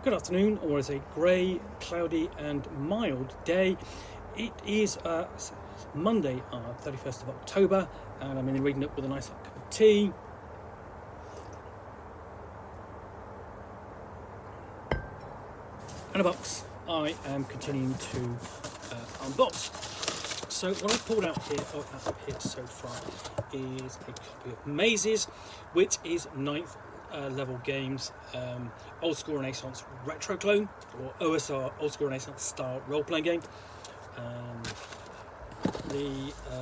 Good afternoon, or is a grey, cloudy and mild day. It is Monday, 31st of October, and I'm in the reading up with a nice hot cup of tea. And a box I am continuing to unbox. So what I've pulled out here so far is a copy of Mazes, which is 9th level games, old school Renaissance retro clone, or OSR, old school Renaissance style role-playing game.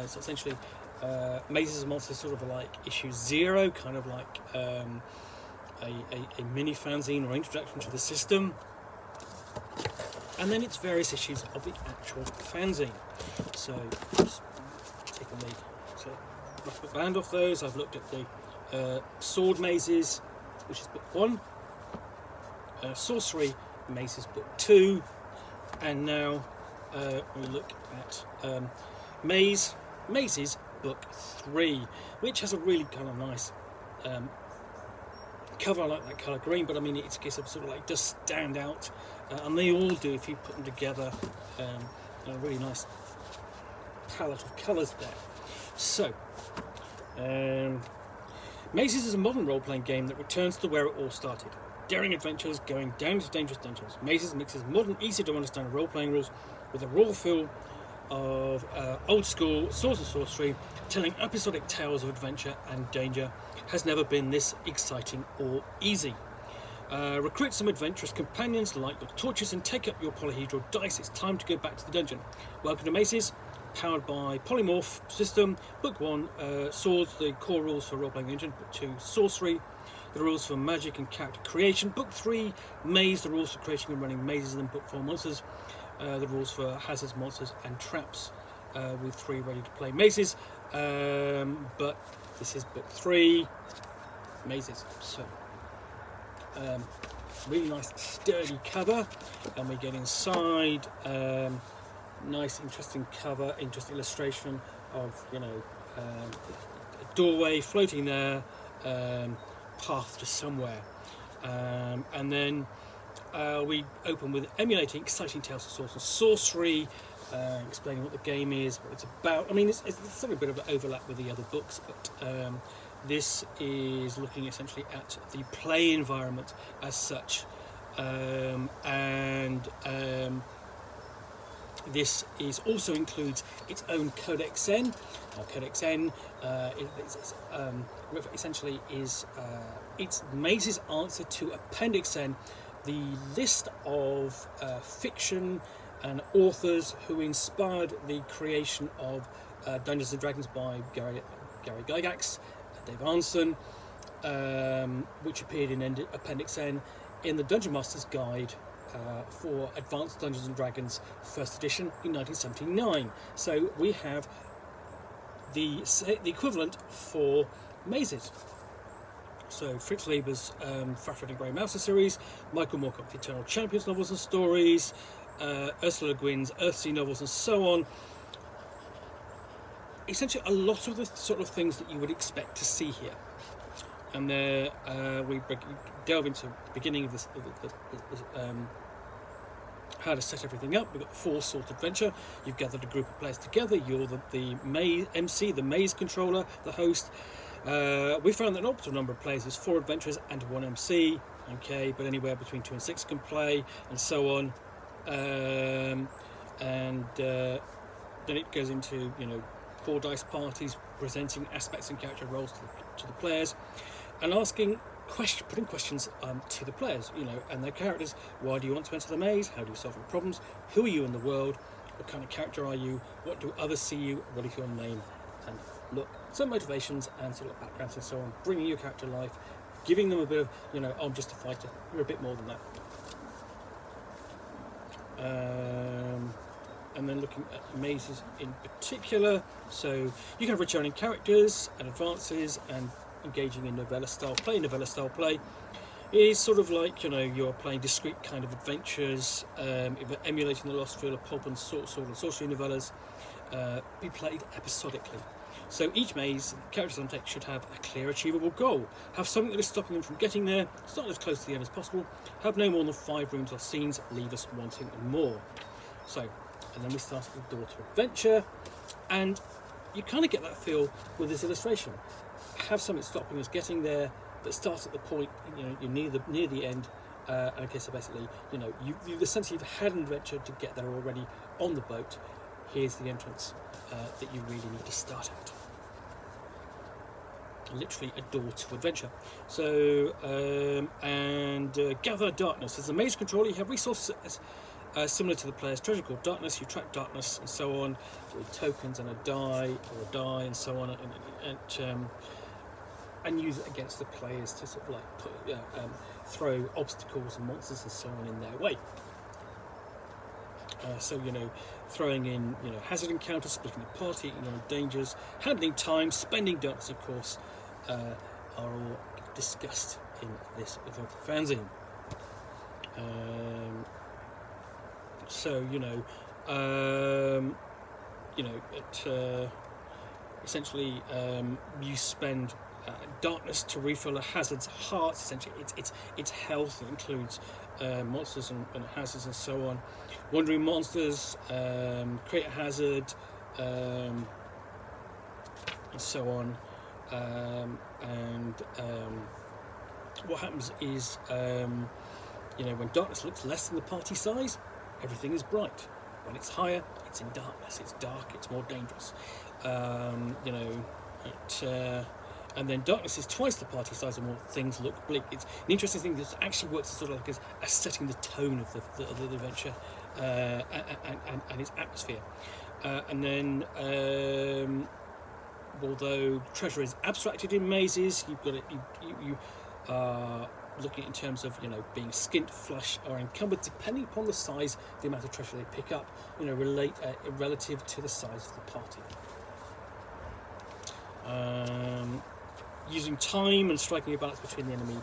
So essentially Mazes and Monsters sort of like issue 0, kind of like a mini fanzine or introduction to the system, and then it's various issues of the actual fanzine. So just taking the rough band off those, I've looked at the Sword Mazes, which is book 1, Sorcery Mazes book 2, and now we look at Mazes book 3, which has a really kind of nice cover. I like that colour green, but I mean it's a case of sort of like does stand out, and they all do if you put them together. A really nice palette of colours there. So Mazes is a modern role-playing game that returns to where it all started. Daring adventures going down into dangerous dungeons. Mazes mixes modern, easy-to-understand role-playing rules with a raw feel of old-school swords and sorcery, telling episodic tales of adventure and danger. Has never been this exciting or easy. Recruit some adventurous companions, light your torches and take up your polyhedral dice. It's time to go back to the dungeon. Welcome to Mazes, powered by Polymorph System. Book 1, Swords, the core rules for role-playing engine. Book 2, Sorcery, the rules for magic and character creation. Book 3, Maze, the rules for creating and running mazes. And then Book 4, Monsters, the rules for hazards, monsters and traps, with 3 ready-to-play mazes. But this is Book 3, Mazes. So really nice sturdy cover, and we get inside. Nice interesting cover, interesting illustration of a doorway floating there, path to somewhere, and then we open with emulating exciting tales of swords and sorcery, explaining what the game is, what it's about. I mean, it's sort of a bit of an overlap with the other books, but this is looking essentially at the play environment as such, and this also includes its own Codex N. Codex N essentially is it's Mazes' answer to Appendix N, the list of fiction and authors who inspired the creation of Dungeons and Dragons by Gary Gygax, Dave Arneson, which appeared in Appendix N in the Dungeon Master's Guide for Advanced Dungeons and Dragons First Edition in 1979. So we have the equivalent for Mazes. So Fritz Leiber's Fafhrd and Grey Mouser series, Michael Moorcock's Eternal Champions novels and stories, Ursula Le Guin's Earthsea novels, and so on. Essentially a lot of the sort of things that you would expect to see here. And there we delve into the beginning of this, how to set everything up. We've got the 4 Sword Adventure. You've gathered a group of players together. You're the maze MC, the maze controller, the host. We found that an optimal number of players is 4 adventurers and 1 MC. Okay, but anywhere between 2 and 6 can play, and so on. Then it goes into 4 dice parties, presenting aspects and character roles to the players, and putting questions to the players, and their characters. Why do you want to enter the maze? How do you solve your problems? Who are you in the world? What kind of character are you? What do others see you? What is your name and look? Some motivations and sort of backgrounds and so on. Bringing your character to life, giving them a bit of, I'm just a fighter. You're a bit more than that. And then looking at mazes in particular, so you can have returning characters and advances, and engaging in novella style play is sort of like you're playing discrete kind of adventures, emulating the lost feel of pulp and sword and sorcery novellas, be played episodically. So each maze, characters on deck should have a clear, achievable goal. Have something that is stopping them from getting there. Start as close to the end as possible. Have no more than 5 rooms or scenes. Leave us wanting more. So, and then we start with Door to Adventure, and you kind of get that feel with this illustration. Have something stopping us getting there, but start at the point, you're near the end. And okay, so basically, you've essentially had an adventure to get there already on the boat. Here's the entrance that you really need to start at. Literally a door to adventure. So, gather darkness. As a maze controller, you have resources similar to the player's treasure called darkness. You track darkness and so on with tokens and a die and so on, and use it against the players to sort of like throw obstacles and monsters and so on in their way. So throwing in hazard encounters, splitting the party, ignoring dangers, handling time, spending darkness, of course, are all discussed in this little fanzine. Essentially you spend darkness to refill a hazard's heart. Essentially, its health. It includes monsters and hazards and so on. Wandering monsters, create a hazard, and so on. What happens is, when darkness looks less than the party size, everything is bright. When it's higher, it's in darkness. It's dark. It's more dangerous. And then darkness is twice the party size, and more things look bleak. It's an interesting thing that actually works sort of like as setting the tone of the adventure and its atmosphere. And then, although treasure is abstracted in mazes, you've got it. You are looking in terms of being skint, flush, or encumbered, depending upon the size, the amount of treasure they pick up. Relative to the size of the party. Using time and striking a balance between the enemy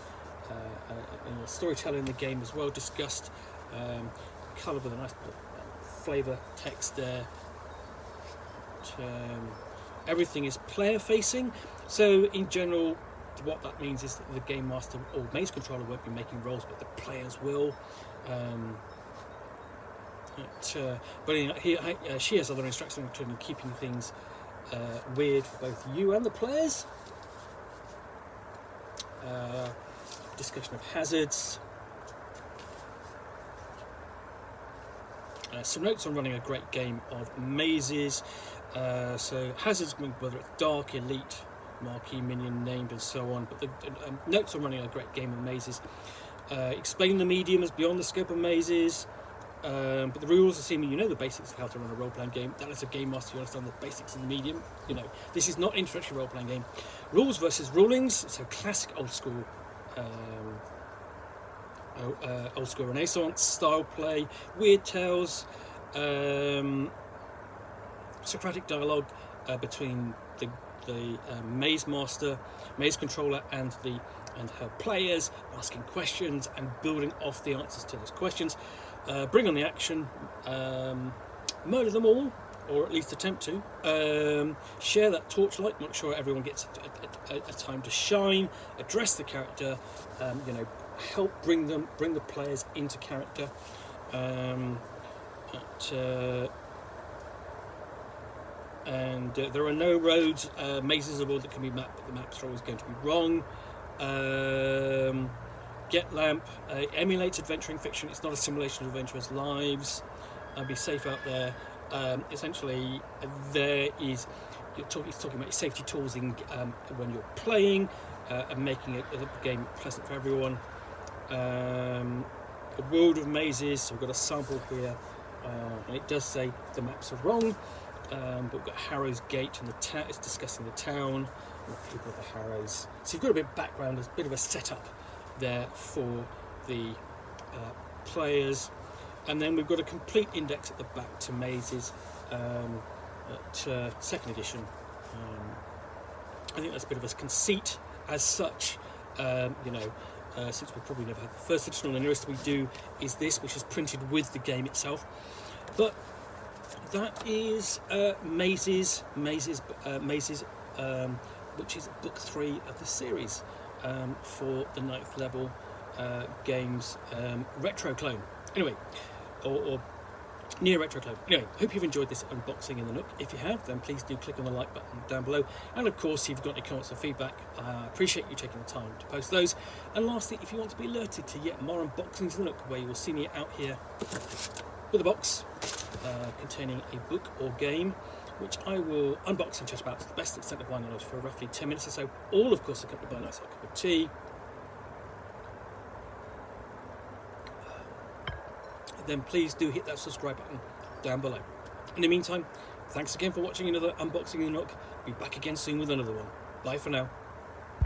and the storytelling in the game is well discussed. Coloured with a nice flavour text there. Everything is player facing, so in general what that means is that the game master or maze controller won't be making rolls, but the players will. She has other instructions, including keeping things weird for both you and the players. Discussion of hazards. Some notes on running a great game of mazes. So hazards, whether it's dark, elite, marquee, minion, named, and so on. But the notes on running a great game of mazes. Explain the medium as beyond the scope of mazes. But the rules, assuming the basics of how to run a role-playing game, that as a game master you understand the basics of the medium. This is not an introductory role-playing game. Rules versus rulings, so classic old school Renaissance style play, weird tales, Socratic dialogue between the maze master, maze controller, and her players, asking questions and building off the answers to those questions. Bring on the action, murder them all, or at least attempt to. Share that torchlight, make sure everyone gets a time to shine. Address the character, help bring the players into character. And there are no roads, mazes of the world that can be mapped, but the maps are always going to be wrong. Get Lamp emulates adventuring fiction. It's not a simulation of adventurers' lives. Be safe out there. Essentially, he's talking about safety tools when you're playing and making the game pleasant for everyone. A world of mazes. So we've got a sample here, and it does say the maps are wrong. But we've got Harrow's Gate, and it's discussing the town and the people of the Harrows. So you've got a bit of background, a bit of a setup there for the players, and then we've got a complete index at the back to mazes at second edition. I think that's a bit of a conceit as such, since we probably never had the first edition. All the nearest we do is this, which is printed with the game itself. But that is Mazes, which is book 3 of the series for the 9th level games retro clone. Anyway, or near retro clone. Anyway, hope you've enjoyed this unboxing in the Nook. If you have, then please do click on the like button down below. And of course, if you've got any comments or feedback, I appreciate you taking the time to post those. And lastly, if you want to be alerted to yet more unboxings in the Nook, where you will see me out here with a box containing a book or game, which I will unbox and chat about to the best extent of my knowledge for roughly 10 minutes or so, all of course accompanied by a nice hot cup of tea. Then please do hit that subscribe button down below. In the meantime, thanks again for watching another unboxing in the Nook. Be back again soon with another one. Bye for now.